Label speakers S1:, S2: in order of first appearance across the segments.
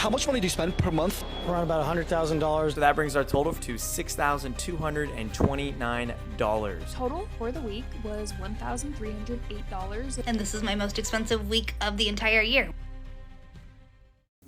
S1: How much money do you spend per month?
S2: Around about $100,000.
S3: So that brings our total to $6,229.
S4: Total for the week was $1,308.
S5: And this is my most expensive week of the entire year.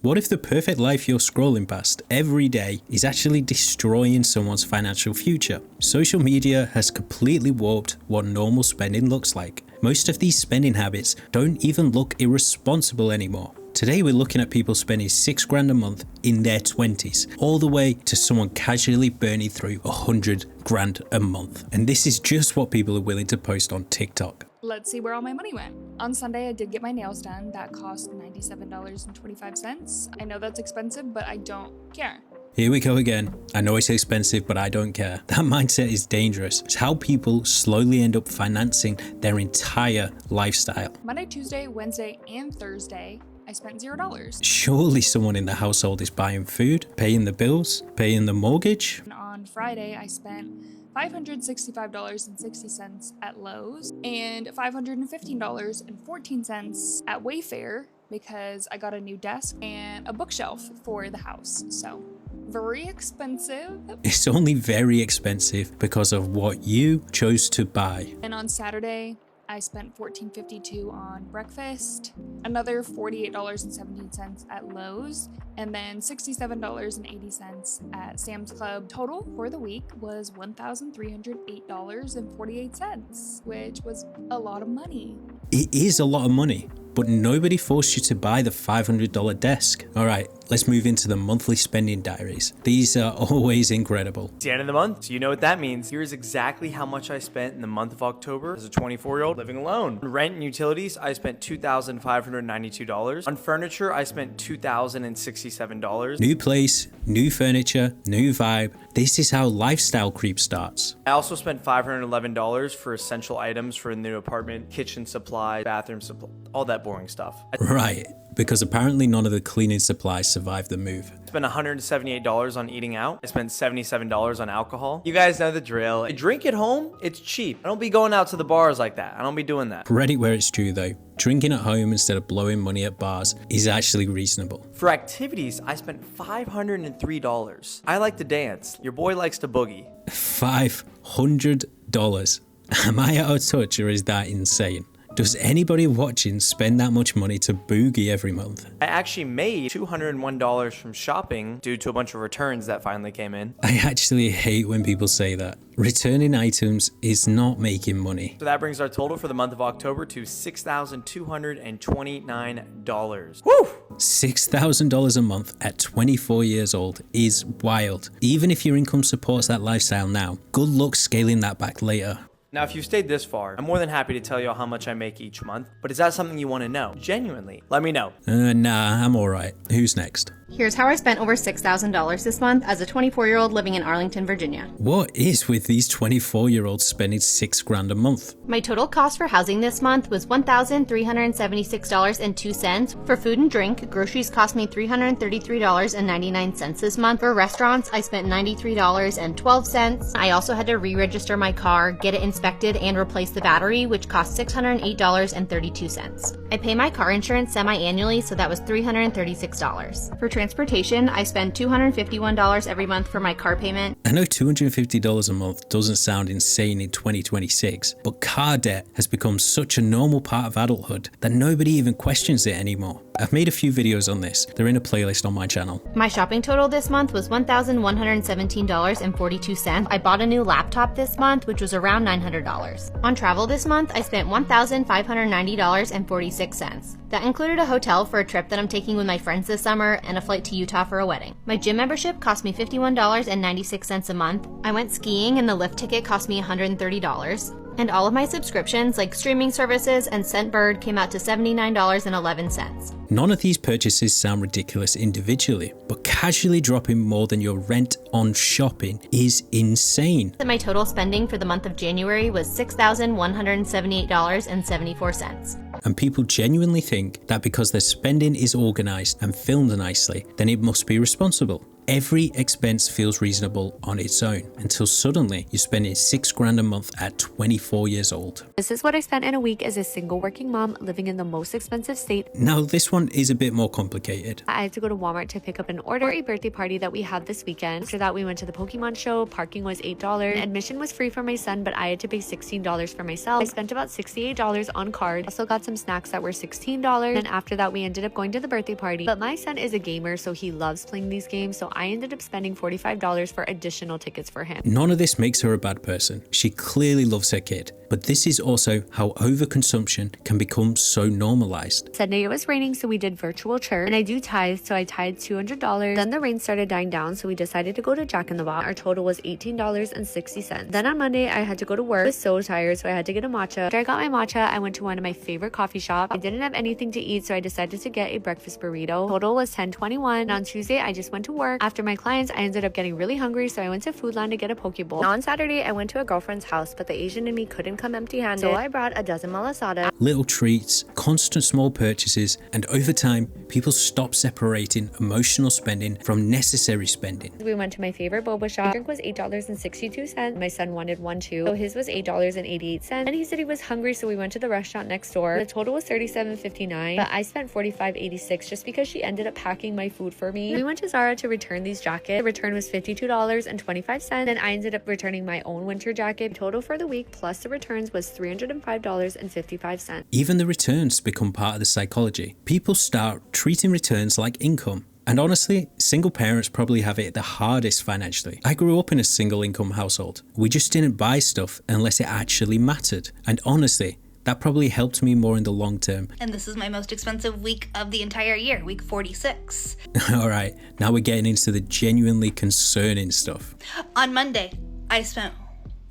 S6: What if the perfect life you're scrolling past every day is actually destroying someone's financial future? Social media has completely warped what normal spending looks like. Most of these spending habits don't even look irresponsible anymore. Today we're looking at people spending $6,000 a month in their 20s, all the way to someone casually burning through $100,000 a month. And this is just what people are willing to post on TikTok.
S4: Let's see where all my money went. On Sunday, I did get my nails done. That cost $97.25. I know that's expensive, but I don't care.
S6: Here we go again. I know it's expensive, but I don't care. That mindset is dangerous. It's how people slowly end up financing their entire lifestyle.
S4: Monday, Tuesday, Wednesday, and Thursday, I spent $0.
S6: Surely someone in the household is buying food, paying the bills, paying the mortgage.
S4: And on Friday, I spent $565.60 at Lowe's and $515.14 at Wayfair because I got a new desk and a bookshelf for the house. So very expensive.
S6: It's only very expensive because of what you chose to buy.
S4: And on Saturday, I spent $14.52 on breakfast, another $48.17 at Lowe's, and then $67.80 at Sam's Club. Total for the week was $1,308.48, which was a lot of money.
S6: It is a lot of money, but nobody forced you to buy the $500 desk. All right, let's move into the monthly spending diaries. These are always incredible.
S3: It's the end of the month, so you know what that means. Here's exactly how much I spent in the month of October as a 24-year-old living alone. On rent and utilities, I spent $2,592. On furniture, I spent $2,067.
S6: New place, new furniture, new vibe. This is how lifestyle creep starts.
S3: I also spent $511 for essential items for a new apartment, kitchen supplies, bathroom supplies, all that boring stuff.
S6: Right, because apparently none of the cleaning supplies survived the move.
S3: I spent $178 on eating out. I spent $77 on alcohol. You guys know the drill. I drink at home, it's cheap. I don't be going out to the bars like that. I don't be doing that.
S6: Credit where it's true though. Drinking at home instead of blowing money at bars is actually reasonable.
S3: For activities, I spent $503. I like to dance. Your boy likes to boogie.
S6: $500. Am I out of touch or is that insane? Does anybody watching spend that much money to boogie every month?
S3: I actually made $201 from shopping due to a bunch of returns that finally came in.
S6: I actually hate when people say that. Returning items is not making money.
S3: So that brings our total for the month of October to $6,229. Woo!
S6: $6,000 a month at 24 years old is wild. Even if your income supports that lifestyle now, good luck scaling that back later.
S3: Now, if you've stayed this far, I'm more than happy to tell you how much I make each month, but is that something you want to know? Genuinely, let me know.
S6: Nah, I'm alright. Who's next?
S7: Here's how I spent over $6,000 this month as a 24-year-old living in Arlington, Virginia.
S6: What is with these 24-year-olds spending $6,000 a month?
S7: My total cost for housing this month was $1,376.02. For food and drink, groceries cost me $333.99 this month. For restaurants, I spent $93.12. I also had to re-register my car, get it inspected, and replace the battery, which cost $608.32. I pay my car insurance semi-annually, so that was $336. For transportation, I spend $251 every month for my car payment.
S6: I know $250 a month doesn't sound insane in 2026, but car debt has become such a normal part of adulthood that nobody even questions it anymore. I've made a few videos on this. They're in a playlist on my channel.
S7: My shopping total this month was $1,117.42. I bought a new laptop this month, which was around $900. On travel this month, I spent $1,590.46. That included a hotel for a trip that I'm taking with my friends this summer and a flight to Utah for a wedding. My gym membership cost me $51.96 a month. I went skiing and the lift ticket cost me $130. And all of my subscriptions, like streaming services and Scentbird, came out to $79.11.
S6: None of these purchases sound ridiculous individually, but casually dropping more than your rent on shopping is insane.
S7: My total spending for the month of January was $6,178.74.
S6: And people genuinely think that because their spending is organized and filmed nicely, then it must be responsible. Every expense feels reasonable on its own until suddenly you're spending $6,000 a month at 24 years old.
S1: This is what I spent in a week as a single working mom living in the most expensive state.
S6: Now this one is a bit more complicated.
S1: I had to go to Walmart to pick up an order for a birthday party that we have this weekend. After that, we went to the Pokemon show. Parking was $8. Admission was free for my son, but I had to pay $16 for myself. I spent about $68 on card. Also got some snacks that were $16. And after that, we ended up going to the birthday party. But my son is a gamer, so he loves playing these games, so I ended up spending $45 for additional tickets for him.
S6: None of this makes her a bad person. She clearly loves her kid. But this is also how overconsumption can become so normalized.
S1: Sunday it was raining, so we did virtual church, and I do tithe, so I tithed $200. Then the rain started dying down, so we decided to go to Jack in the Box. Our total was $18.60. Then on Monday I had to go to work. I was so tired, so I had to get a matcha. After I got my matcha, I went to one of my favorite coffee shops. I didn't have anything to eat, so I decided to get a breakfast burrito. Total was $10.21. And on Tuesday I just went to work. After my clients, I ended up getting really hungry, so I went to Foodland to get a poke bowl. Now on Saturday I went to a girlfriend's house, but the Asian in me couldn't come empty-handed, so I brought a dozen malasada.
S6: Little treats, constant small purchases, and over time, people stop separating emotional spending from necessary spending.
S1: We went to my favorite boba shop. The drink was $8.62. My son wanted one too, so his was $8.88. And he said he was hungry, so we went to the restaurant next door. The total was $37.59, but I spent $45.86 just because she ended up packing my food for me. We went to Zara to return these jackets. The return was $52.25. Then I ended up returning my own winter jacket. The total for the week plus the returns was $305.55.
S6: Even the returns become part of the psychology. People start treating returns like income. And honestly, single parents probably have it the hardest financially. I grew up in a single income household. We just didn't buy stuff unless it actually mattered. And honestly, that probably helped me more in the long term.
S5: And this is my most expensive week of the entire year, week 46.
S6: Alright, now we're getting into the genuinely concerning stuff.
S5: On Monday, I spent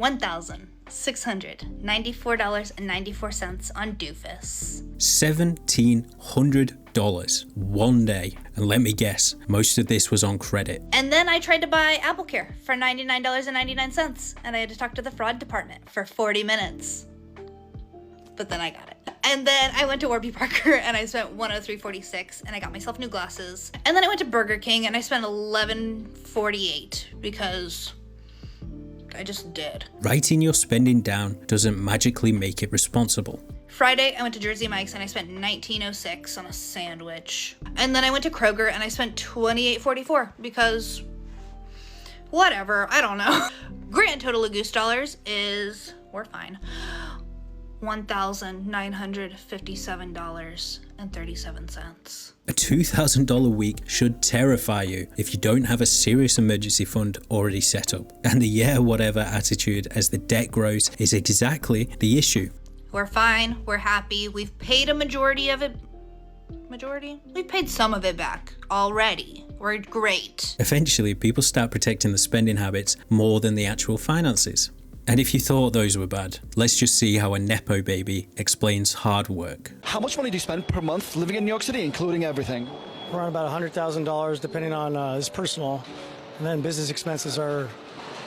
S5: $1,694.94 on doofus.
S6: $1,700 one day. And let me guess, most of this was on credit.
S5: And then I tried to buy AppleCare for $99.99, and I had to talk to the fraud department for 40 minutes. But then I got it. And then I went to Warby Parker and I spent $103.46 and I got myself new glasses. And then I went to Burger King and I spent $11.48 because I just did.
S6: Writing your spending down doesn't magically make it responsible.
S5: Friday, I went to Jersey Mike's and I spent $19.06 on a sandwich. And then I went to Kroger and I spent $28.44 because whatever, I don't know. Grand total of goose dollars is, we're fine, $1,957.37.
S6: A $2,000 week should terrify you if you don't have a serious emergency fund already set up. And the yeah, whatever attitude as the debt grows is exactly the issue.
S5: We're fine, we're happy, we've paid a majority of it. Majority? We've paid some of it back already. We're great.
S6: Eventually, people start protecting the spending habits more than the actual finances. And if you thought those were bad, let's just see how a Nepo baby explains hard work.
S2: How much money do you spend per month living in New York City, including everything?
S8: Around about $100,000 depending on his personal. And then business expenses are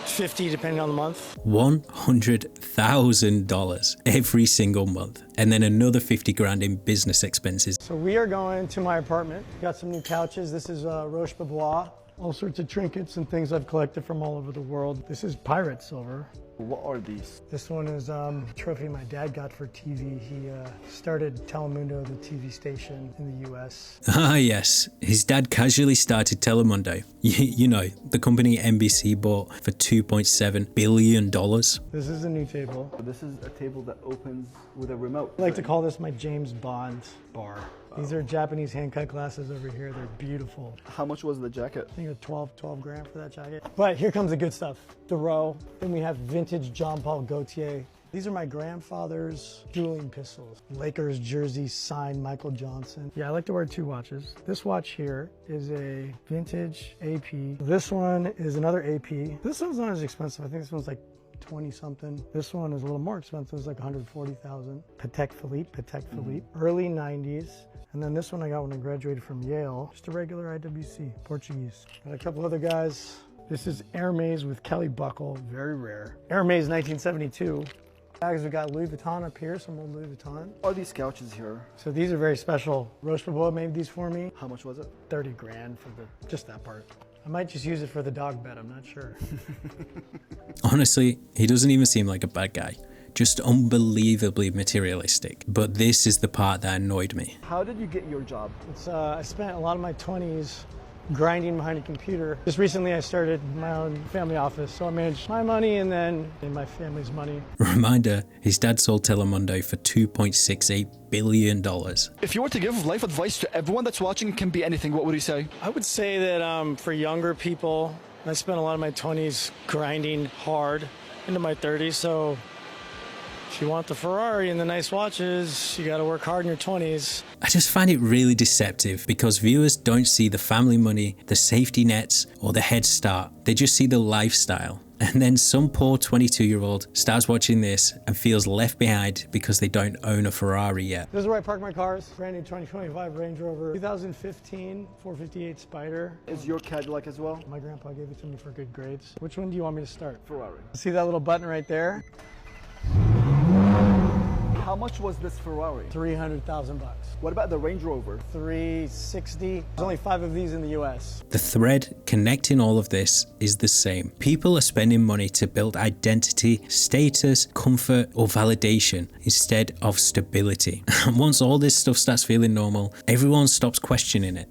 S8: $50 depending on the month.
S6: $100,000 every single month. And then another 50 grand in business expenses.
S8: So we are going to my apartment. Got some new couches. This is Roche Bobois. All sorts of trinkets and things I've collected from all over the world. This is pirate silver.
S2: What are these?
S8: This one is a trophy my dad got for TV. He started Telemundo, the TV station in the US.
S6: Ah yes, his dad casually started Telemundo. You know, the company NBC bought for $2.7 billion.
S8: This is a new table.
S2: This is a table that opens with a remote.
S8: I like to call this my James Bond bar. These are Japanese hand-cut glasses over here. They're beautiful.
S2: How much was the jacket?
S8: I think it's 12 grand for that jacket. But here comes the good stuff. The row. Then we have vintage Jean Paul Gaultier. These are my grandfather's dueling pistols. Lakers jersey signed Michael Johnson. Yeah, I like to wear two watches. This watch here is a vintage AP. This one is another AP. This one's not as expensive. I think this one's like 20 something. This one is a little more expensive. It's like 140,000. Patek Philippe. Early 90s. And then this one I got when I graduated from Yale. Just a regular IWC, Portuguese. Got a couple other guys. This is Hermes with Kelly buckle, very rare. Hermes 1972. Bags, we got Louis Vuitton up here, some old Louis Vuitton.
S2: Are these couches here?
S8: So these are very special. Roche Boboa made these for me.
S2: How much was it?
S8: 30 grand for just that part. I might just use it for the dog bed, I'm not sure.
S6: Honestly, he doesn't even seem like a bad guy. Just unbelievably materialistic. But this is the part that annoyed me.
S2: How did you get your job?
S8: I spent a lot of my 20s grinding behind a computer. Just recently I started my own family office, so I managed my money and then my family's money.
S6: Reminder, his dad sold Telemundo for $2.68 billion.
S2: If you were to give life advice to everyone that's watching, it can be anything, what would you say?
S8: I would say that for younger people, I spent a lot of my 20s grinding hard into my 30s, so if you want the Ferrari and the nice watches, you gotta work hard in your 20s.
S6: I just find it really deceptive because viewers don't see the family money, the safety nets, or the head start. They just see the lifestyle. And then some poor 22-year-old starts watching this and feels left behind because they don't own a Ferrari yet.
S8: This is where I park my cars. Brand new 2025 Range Rover, 2015 458 Spider.
S2: Is your Cadillac as well?
S8: My grandpa gave it to me for good grades. Which one do you want me to start?
S2: Ferrari.
S8: See that little button right there?
S2: How much was this Ferrari?
S8: 300,000 bucks.
S2: What about the Range Rover?
S8: 360. There's only 5 of these in the US.
S6: The thread connecting all of this is the same. People are spending money to build identity, status, comfort, or validation instead of stability. And once all this stuff starts feeling normal, everyone stops questioning it.